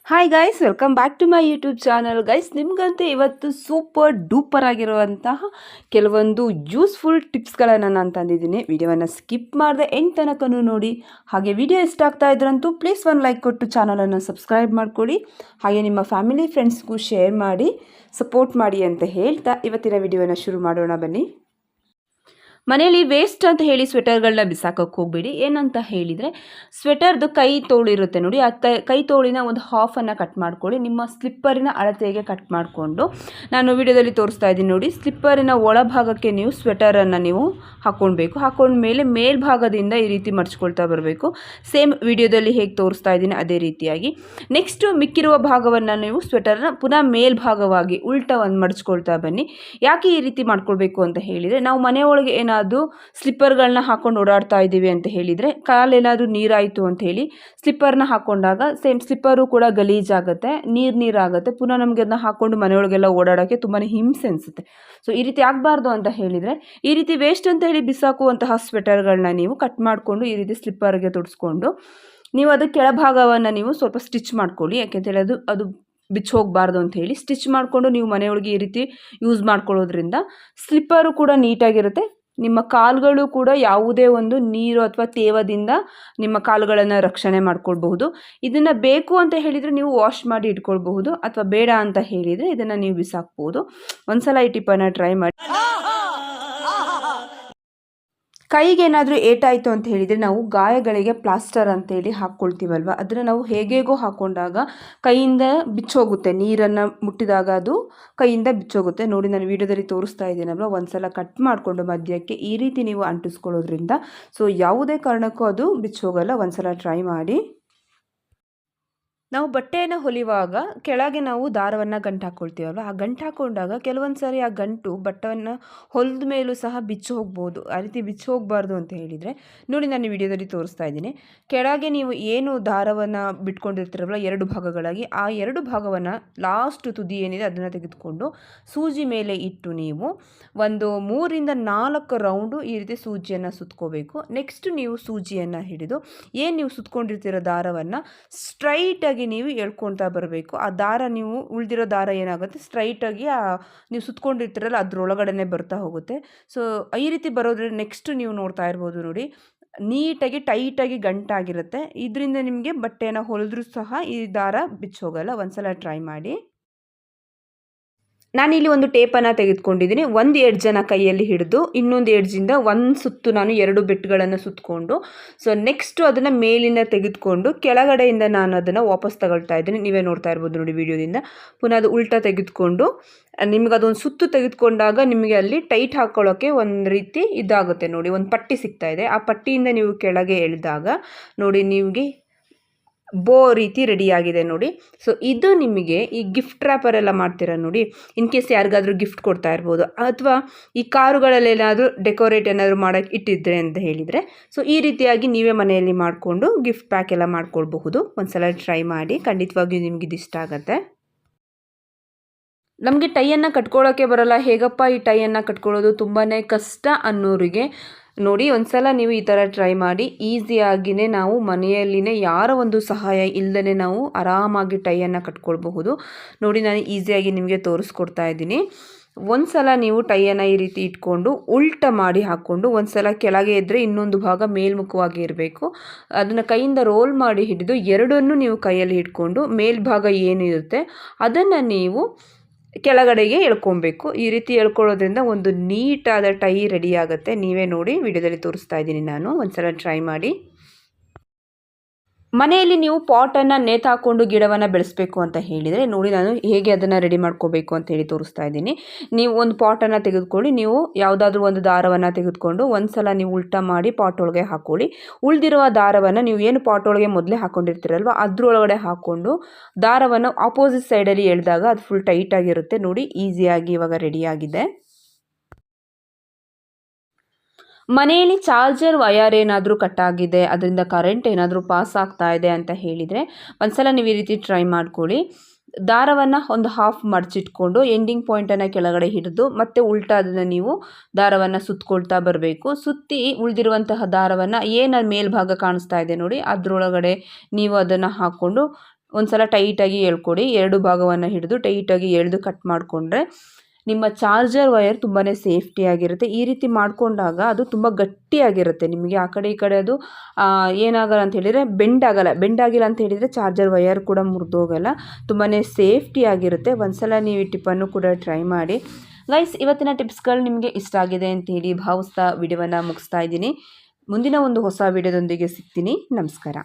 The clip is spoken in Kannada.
Hi guys, welcome back to my YouTube channel. Guys, ನಿಮಗಂತೂ ಇವತ್ತು ಸೂಪರ್ ಡೂಪರ್ ಆಗಿರುವಂತಹ ಕೆಲವೊಂದು ಯೂಸ್ಫುಲ್ ಟಿಪ್ಸ್ಗಳನ್ನು ನಾನು ತಂದಿದ್ದೀನಿ. ವಿಡಿಯೋವನ್ನು ಸ್ಕಿಪ್ ಮಾಡದೆ ಎಂಡ್ ತನಕನೂ ನೋಡಿ. ಹಾಗೆ ವಿಡಿಯೋ ಇಷ್ಟ ಆಗ್ತಾ ಇದ್ರಂತೂ ಪ್ಲೀಸ್ ಒಂದು ಲೈಕ್ ಕೊಟ್ಟು ಚಾನಲನ್ನು ಸಬ್ಸ್ಕ್ರೈಬ್ ಮಾಡ್ಕೊಳ್ಳಿ. ಹಾಗೆ ನಿಮ್ಮ ಫ್ಯಾಮಿಲಿ ಫ್ರೆಂಡ್ಸ್ಗೂ ಶೇರ್ ಮಾಡಿ ಸಪೋರ್ಟ್ ಮಾಡಿ ಅಂತ ಹೇಳ್ತಾ ಇವತ್ತಿನ ವಿಡಿಯೋನ ಶುರು ಮಾಡೋಣ ಬನ್ನಿ. ಮನೆಯಲ್ಲಿ ವೇಸ್ಟ್ ಅಂತ ಹೇಳಿ ಸ್ವೆಟರ್ಗಳನ್ನ ಬಿಸಾಕೋಕ್ಕೆ ಹೋಗಬೇಡಿ. ಏನಂತ ಹೇಳಿದರೆ, ಸ್ವೆಟರ್ದು ಕೈ ತೋಳಿರುತ್ತೆ ನೋಡಿ, ಆ ಕೈ ತೋಳಿನ ಒಂದು ಹಾಫನ್ನು ಕಟ್ ಮಾಡ್ಕೊಳ್ಳಿ. ನಿಮ್ಮ ಸ್ಲಿಪ್ಪರಿನ ಅಳತೆಗೆ ಕಟ್ ಮಾಡಿಕೊಂಡು, ನಾನು ವಿಡಿಯೋದಲ್ಲಿ ತೋರಿಸ್ತಾ ಇದ್ದೀನಿ ನೋಡಿ, ಸ್ಲಿಪ್ಪರಿನ ಒಳಭಾಗಕ್ಕೆ ನೀವು ಸ್ವೆಟರನ್ನು ನೀವು ಹಾಕೊಂಡ್ಮೇಲೆ ಮೇಲ್ಭಾಗದಿಂದ ಈ ರೀತಿ ಮಡ್ಚ್ಕೊಳ್ತಾ ಬರಬೇಕು. ಸೇಮ್ ವಿಡಿಯೋದಲ್ಲಿ ಹೇಗೆ ತೋರಿಸ್ತಾ ಇದ್ದೀನಿ ಅದೇ ರೀತಿಯಾಗಿ. ನೆಕ್ಸ್ಟು ಮಿಕ್ಕಿರುವ ಭಾಗವನ್ನು ನೀವು ಸ್ವೆಟರ್ನ ಪುನಃ ಮೇಲ್ಭಾಗವಾಗಿ ಉಲ್ಟವನ್ನು ಮಡ್ಚ್ಕೊಳ್ತಾ ಬನ್ನಿ. ಯಾಕೆ ಈ ರೀತಿ ಮಾಡ್ಕೊಳ್ಬೇಕು ಅಂತ ಹೇಳಿದರೆ, ನಾವು ಮನೆಯೊಳಗೆ ಏನಾದರೂ ಸ್ಲಿಪ್ಪರ್ಗಳನ್ನ ಹಾಕೊಂಡು ಓಡಾಡ್ತಾ ಇದ್ದೀವಿ ಅಂತ ಹೇಳಿದರೆ, ಕಾಲೇನಾದರೂ ನೀರಾಯಿತು ಅಂತ ಹೇಳಿ ಸ್ಲಿಪ್ಪರ್ನ ಹಾಕೊಂಡಾಗ ಸೇಮ್ ಸ್ಲಿಪ್ಪರು ಕೂಡ ಗಲೀಜಾಗುತ್ತೆ, ನೀರಾಗುತ್ತೆ. ಪುನಃ ನಮಗೆ ಅದನ್ನ ಹಾಕ್ಕೊಂಡು ಮನೆಯೊಳಗೆಲ್ಲ ಓಡಾಡೋಕ್ಕೆ ತುಂಬಾ ಹಿಂಸೆ ಅನಿಸುತ್ತೆ. ಸೊ ಈ ರೀತಿ ಆಗಬಾರ್ದು ಅಂತ ಹೇಳಿದರೆ, ಈ ರೀತಿ ವೇಸ್ಟ್ ಅಂತ ಹೇಳಿ ಬಿಸಾಕುವಂತಹ ಸ್ವೆಟರ್ಗಳನ್ನ ನೀವು ಕಟ್ ಮಾಡಿಕೊಂಡು ಈ ರೀತಿ ಸ್ಲಿಪ್ಪರ್ಗೆ ತೊಡಿಸ್ಕೊಂಡು ನೀವು ಅದು ಕೆಳಭಾಗವನ್ನು ನೀವು ಸ್ವಲ್ಪ ಸ್ಟಿಚ್ ಮಾಡ್ಕೊಳ್ಳಿ. ಯಾಕೆಂತೇಳಿ ಅದು ಬಿಚ್ಚಿ ಹೋಗಬಾರ್ದು ಅಂತ ಹೇಳಿ ಸ್ಟಿಚ್ ಮಾಡಿಕೊಂಡು ನೀವು ಮನೆಯೊಳಗೆ ಈ ರೀತಿ ಯೂಸ್ ಮಾಡ್ಕೊಳ್ಳೋದ್ರಿಂದ ಸ್ಲಿಪ್ಪರು ಕೂಡ ನೀಟಾಗಿರುತ್ತೆ. ನಿಮ್ಮ ಕಾಲುಗಳು ಕೂಡ ಯಾವುದೇ ಒಂದು ನೀರು ಅಥವಾ ತೇವದಿಂದ ನಿಮ್ಮ ಕಾಲುಗಳನ್ನು ರಕ್ಷಣೆ ಮಾಡ್ಕೊಳ್ಬಹುದು. ಇದನ್ನು ಬೇಕು ಅಂತ ಹೇಳಿದರೆ ನೀವು ವಾಶ್ ಮಾಡಿ ಇಟ್ಕೊಳ್ಬಹುದು, ಅಥವಾ ಬೇಡ ಅಂತ ಹೇಳಿದರೆ ಇದನ್ನು ನೀವು ಬಿಸಾಕ್ಬೋದು. ಒಂದ್ಸಲ ಈ ಟಿಪ್ಪನ್ನು ಟ್ರೈ ಮಾಡಿ. ಕೈಗೆ ಏನಾದರೂ ಏಟಾಯಿತು ಅಂತ ಹೇಳಿದರೆ, ನಾವು ಗಾಯಗಳಿಗೆ ಪ್ಲಾಸ್ಟರ್ ಅಂತೇಳಿ ಹಾಕ್ಕೊಳ್ತೀವಲ್ವ, ಅದನ್ನು ನಾವು ಹೇಗೇಗೋ ಹಾಕ್ಕೊಂಡಾಗ ಕೈಯಿಂದ ಬಿಚ್ಚೋಗುತ್ತೆ. ನೀರನ್ನು ಮುಟ್ಟಿದಾಗ ಅದು ಕೈಯಿಂದ ಬಿಚ್ಚೋಗುತ್ತೆ. ನೋಡಿ, ನಾನು ವಿಡಿಯೋದಲ್ಲಿ ತೋರಿಸ್ತಾ ಇದ್ದೀನಲ್ವ, ಒಂದ್ಸಲ ಕಟ್ ಮಾಡಿಕೊಂಡು ಮಧ್ಯಕ್ಕೆ ಈ ರೀತಿ ನೀವು ಅಂಟಿಸ್ಕೊಳ್ಳೋದ್ರಿಂದ ಸೊ ಯಾವುದೇ ಕಾರಣಕ್ಕೂ ಅದು ಬಿಚ್ಚೋಗಲ್ಲ. ಒಂದ್ಸಲ ಟ್ರೈ ಮಾಡಿ. ನಾವು ಬಟ್ಟೆಯನ್ನು ಹೊಲಿಯುವಾಗ ಕೆಳಗೆ ನಾವು ದಾರವನ್ನು ಗಂಟು ಹಾಕ್ಕೊಳ್ತೀವಲ್ವ, ಆ ಗಂಟು ಹಾಕ್ಕೊಂಡಾಗ ಕೆಲವೊಂದು ಸಾರಿ ಆ ಗಂಟು ಬಟ್ಟೆಯನ್ನು ಹೊಲಿದ ಮೇಲೂ ಸಹ ಬಿಚ್ಚಿ ಹೋಗ್ಬೋದು. ಆ ರೀತಿ ಬಿಚ್ಚಿ ಹೋಗಬಾರ್ದು ಅಂತ ಹೇಳಿದರೆ ನೋಡಿ, ನಾನು ವಿಡಿಯೋದಲ್ಲಿ ತೋರಿಸ್ತಾ ಇದ್ದೀನಿ. ಕೆಳಗೆ ನೀವು ಏನು ದಾರವನ್ನು ಬಿಟ್ಕೊಂಡಿರ್ತೀರಲ್ವ ಎರಡು ಭಾಗಗಳಾಗಿ, ಆ ಎರಡು ಭಾಗವನ್ನು ಲಾಸ್ಟ್ ತುದಿ ಏನಿದೆ ಅದನ್ನು ತೆಗೆದುಕೊಂಡು ಸೂಜಿ ಮೇಲೆ ಇಟ್ಟು ನೀವು ಒಂದು 3-4 ರೌಂಡು ಈ ರೀತಿ ಸೂಜಿಯನ್ನು ಸುತ್ಕೋಬೇಕು. ನೆಕ್ಸ್ಟ್ ನೀವು ಸೂಜಿಯನ್ನು ಹಿಡಿದು ಏನು ನೀವು ಸುತ್ಕೊಂಡಿರ್ತೀರೋ ದಾರವನ್ನು ಸ್ಟ್ರೈಟಾಗಿ ನೀವು ಎಳ್ಕೊಳ್ತಾ ಬರಬೇಕು. ಆ ದಾರ ನೀವು ಉಳಿದಿರೋ ದಾರ ಏನಾಗುತ್ತೆ, ಸ್ಟ್ರೈಟಾಗಿ ನೀವು ಸುತ್ಕೊಂಡಿರ್ತೀರಲ್ಲ ಅದರೊಳಗಡೆ ಬರ್ತಾ ಹೋಗುತ್ತೆ. ಸೊ ಈ ರೀತಿ ಬರೋದ್ರಿಂದ ನೆಕ್ಸ್ಟ್ ನೀವು ನೋಡ್ತಾ ಇರ್ಬೋದು ನೋಡಿ, ನೀಟಾಗಿ ಟೈಟಾಗಿ ಗಂಟಾಗಿರುತ್ತೆ. ಇದರಿಂದ ನಿಮಗೆ ಬಟ್ಟೆನ ಹೊಲಿದ್ರೂ ಸಹ ಈ ದಾರ ಬಿಚ್ಚೋಗಲ್ಲ. ಒಂದ್ಸಲ ಟ್ರೈ ಮಾಡಿ. ನಾನಿಲ್ಲಿ ಒಂದು ಟೇಪನ್ನು ತೆಗೆದುಕೊಂಡಿದ್ದೀನಿ. ಒಂದು ಎಡ್ಜನ್ನು ಕೈಯಲ್ಲಿ ಹಿಡಿದು ಇನ್ನೊಂದು ಎಡ್ಜಿಂದ ಒಂದು ಸುತ್ತು ನಾನು 2 ಬೆಟ್ಗಳನ್ನು ಸುತ್ತಕೊಂಡು, ಸೊ ನೆಕ್ಸ್ಟು ಅದನ್ನು ಮೇಲಿಂದ ತೆಗೆದುಕೊಂಡು ಕೆಳಗಡೆಯಿಂದ ನಾನು ಅದನ್ನು ವಾಪಸ್ ತಗೊಳ್ತಾ ಇದ್ದೀನಿ. ನೀವೇ ನೋಡ್ತಾ ಇರ್ಬೋದು ನೋಡಿ ವಿಡಿಯೋದಿಂದ. ಪುನಃ ಅದು ಉಲ್ಟಾ ತೆಗೆದುಕೊಂಡು ನಿಮಗೆ ಅದೊಂದು ಸುತ್ತು ತೆಗೆದುಕೊಂಡಾಗ ನಿಮಗೆ ಅಲ್ಲಿ ಟೈಟ್ ಹಾಕ್ಕೊಳ್ಳೋಕ್ಕೆ ಒಂದು ರೀತಿ ಇದಾಗುತ್ತೆ ನೋಡಿ, ಒಂದು ಪಟ್ಟಿ ಸಿಗ್ತಾ ಇದೆ. ಆ ಪಟ್ಟಿಯಿಂದ ನೀವು ಕೆಳಗೆ ಎಳೆದಾಗ ನೋಡಿ ನಿಮಗೆ ಬೋ ರೀತಿ ರೆಡಿಯಾಗಿದೆ ನೋಡಿ. ಸೊ ಇದು ನಿಮಗೆ ಈ ಗಿಫ್ಟ್ ರ್ಯಾಪರೆಲ್ಲ ಮಾಡ್ತೀರಾ ನೋಡಿ, ಇನ್ ಕೇಸ್ ಯಾರಿಗಾದರೂ ಗಿಫ್ಟ್ ಕೊಡ್ತಾ ಇರ್ಬೋದು, ಅಥವಾ ಈ ಕಾರುಗಳಲ್ಲೇನಾದರೂ ಡೆಕೋರೇಟ್ ಏನಾದರೂ ಮಾಡೋಕ್ಕೆ ಇಟ್ಟಿದ್ರೆ ಅಂತ ಹೇಳಿದರೆ, ಸೊ ಈ ರೀತಿಯಾಗಿ ನೀವೇ ಮನೆಯಲ್ಲಿ ಮಾಡಿಕೊಂಡು ಗಿಫ್ಟ್ ಪ್ಯಾಕ್ ಎಲ್ಲ ಮಾಡ್ಕೊಳ್ಬಹುದು. ಒಂದ್ಸಲ ಟ್ರೈ ಮಾಡಿ, ಖಂಡಿತವಾಗಿಯೂ ನಿಮ್ಗೆ ಇದು ಇಷ್ಟ ಆಗುತ್ತೆ. ನಮಗೆ ಟೈಯನ್ನು ಕಟ್ಕೊಳ್ಳೋಕ್ಕೆ ಬರಲ್ಲ, ಹೇಗಪ್ಪ ಈ ಟೈಯನ್ನು ಕಟ್ಕೊಳ್ಳೋದು ತುಂಬಾ ಕಷ್ಟ ಅನ್ನೋರಿಗೆ ನೋಡಿ, ಒಂದ್ಸಲ ನೀವು ಈ ಥರ ಟ್ರೈ ಮಾಡಿ. ಈಸಿಯಾಗಿಯೇ ನಾವು ಮನೆಯಲ್ಲಿನೇ ಯಾರ ಒಂದು ಸಹಾಯ ಇಲ್ಲದೇ ನಾವು ಆರಾಮಾಗಿ ಟೈಯನ್ನು ಕಟ್ಕೊಳ್ಬಹುದು ನೋಡಿ. ನಾನು ಈಸಿಯಾಗಿ ನಿಮಗೆ ತೋರಿಸ್ಕೊಡ್ತಾ ಇದ್ದೀನಿ. ಒಂದ್ಸಲ ನೀವು ಟೈಯನ್ನು ಈ ರೀತಿ ಇಟ್ಕೊಂಡು ಉಲ್ಟ ಮಾಡಿ ಹಾಕ್ಕೊಂಡು, ಒಂದ್ಸಲ ಕೆಳಗೆ ಇದ್ದರೆ ಇನ್ನೊಂದು ಭಾಗ ಮೇಲ್ಮುಖವಾಗಿ ಇರಬೇಕು. ಅದನ್ನು ಕೈಯಿಂದ ರೋಲ್ ಮಾಡಿ ಹಿಡಿದು ಎರಡನ್ನೂ ನೀವು ಕೈಯಲ್ಲಿ ಇಟ್ಕೊಂಡು ಮೇಲ್ಭಾಗ ಏನಿರುತ್ತೆ ಅದನ್ನು ನೀವು ಕೆಳಗಡೆಗೆ ಎಳ್ಕೊಬೇಕು. ಈ ರೀತಿ ಎಳ್ಕೊಳ್ಳೋದ್ರಿಂದ ಒಂದು ನೀಟಾದ ಟೈ ರೆಡಿ ಆಗುತ್ತೆ. ನೀವೇ ನೋಡಿ, ವಿಡಿಯೋದಲ್ಲಿ ತೋರಿಸ್ತಾ ಇದ್ದೀನಿ ನಾನು. ಒಂದ್ಸಲ ಟ್ರೈ ಮಾಡಿ. ಮನೆಯಲ್ಲಿ ನೀವು ಪಾಟನ್ನು ನೇತಾಕೊಂಡು ಗಿಡವನ್ನು ಬೆಳೆಸಬೇಕು ಅಂತ ಹೇಳಿದರೆ ನೋಡಿ, ನಾನು ಹೇಗೆ ಅದನ್ನು ರೆಡಿ ಮಾಡ್ಕೋಬೇಕು ಅಂತ ಹೇಳಿ ತೋರಿಸ್ತಾ ಇದ್ದೀನಿ. ನೀವು ಒಂದು ಪಾಟನ್ನು ತೆಗೆದುಕೊಳ್ಳಿ. ನೀವು ಯಾವುದಾದ್ರೂ ಒಂದು ದಾರವನ್ನು ತೆಗೆದುಕೊಂಡು ಒಂದ್ಸಲ ನೀವು ಉಲ್ಟಾ ಮಾಡಿ ಪಾಟ್ ಒಳಗೆ ಹಾಕ್ಕೊಳ್ಳಿ. ಉಳಿದಿರುವ ದಾರವನ್ನು ನೀವು ಏನು ಪಾಟ್ ಒಳಗೆ ಮೊದಲೇ ಹಾಕ್ಕೊಂಡಿರ್ತೀರಲ್ವ ಅದರೊಳಗಡೆ ಹಾಕ್ಕೊಂಡು ದಾರವನ್ನು ಆಪೋಸಿಟ್ ಸೈಡಲ್ಲಿ ಎಳೆದಾಗ ಅದು ಫುಲ್ ಟೈಟಾಗಿರುತ್ತೆ ನೋಡಿ. ಈಸಿಯಾಗಿ ಇವಾಗ ರೆಡಿಯಾಗಿದೆ. ಮನೆಯಲ್ಲಿ ಚಾರ್ಜರ್ ವಯರ್ ಏನಾದರೂ ಕಟ್ಟಾಗಿದೆ, ಅದರಿಂದ ಕರೆಂಟ್ ಏನಾದರೂ ಪಾಸ್ ಆಗ್ತಾ ಇದೆ ಅಂತ ಹೇಳಿದರೆ ಒಂದ್ಸಲ ನೀವು ಈ ರೀತಿ ಟ್ರೈ ಮಾಡ್ಕೊಳ್ಳಿ. ದಾರವನ್ನು ಒಂದು ಹಾಫ್ ಮಡಚಿಟ್ಕೊಂಡು ಎಂಡಿಂಗ್ ಪಾಯಿಂಟನ್ನು ಕೆಳಗಡೆ ಹಿಡಿದು ಮತ್ತೆ ಉಲ್ಟಾ ಅದನ್ನು ನೀವು ದಾರವನ್ನು ಸುತ್ತಕೊಳ್ತಾ ಬರಬೇಕು. ಸುತ್ತಿ ಉಳಿದಿರುವಂತಹ ದಾರವನ್ನು ಏನು ಮೇಲ್ಭಾಗ ಕಾಣಿಸ್ತಾ ಇದೆ ನೋಡಿ ಅದರೊಳಗಡೆ ನೀವು ಅದನ್ನು ಹಾಕ್ಕೊಂಡು ಒಂದು ಸಲ ಟೈಟಾಗಿ ಎಳ್ಕೊಡಿ. 2 ಭಾಗವನ್ನು ಹಿಡಿದು ಟೈಟಾಗಿ ಎಳೆದು ಕಟ್ ಮಾಡಿಕೊಂಡ್ರೆ ನಿಮ್ಮ ಚಾರ್ಜರ್ ವೈರ್ ತುಂಬಾ ಸೇಫ್ಟಿಯಾಗಿರುತ್ತೆ. ಈ ರೀತಿ ಮಾಡಿಕೊಂಡಾಗ ಅದು ತುಂಬ ಗಟ್ಟಿಯಾಗಿರುತ್ತೆ. ನಿಮಗೆ ಆ ಕಡೆ ಈ ಕಡೆ ಅದು ಏನಾಗಲ್ಲ ಅಂತ ಹೇಳಿದರೆ ಬೆಂಡ್ ಆಗಿಲ್ಲ ಅಂತ ಹೇಳಿದರೆ ಚಾರ್ಜರ್ ವೈರ್ ಕೂಡ ಮುರಿದೋಗಲ್ಲ. ತುಂಬಾ ಸೇಫ್ಟಿಯಾಗಿರುತ್ತೆ. ಒಂದ್ಸಲ ನೀವು ಈ ಟಿಪ್ಪನ್ನು ಕೂಡ ಟ್ರೈ ಮಾಡಿ. ಗೈಸ್, ಇವತ್ತಿನ ಟಿಪ್ಸ್ಗಳು ನಿಮಗೆ ಇಷ್ಟ ಆಗಿದೆ ಅಂತ ಹೇಳಿ ಭಾವಿಸ್ತಾ ವಿಡಿಯೋವನ್ನು ಮುಗಿಸ್ತಾ ಇದ್ದೀನಿ. ಮುಂದಿನ ಒಂದು ಹೊಸ ವಿಡಿಯೋದೊಂದಿಗೆ ಸಿಗ್ತೀನಿ. ನಮಸ್ಕಾರ.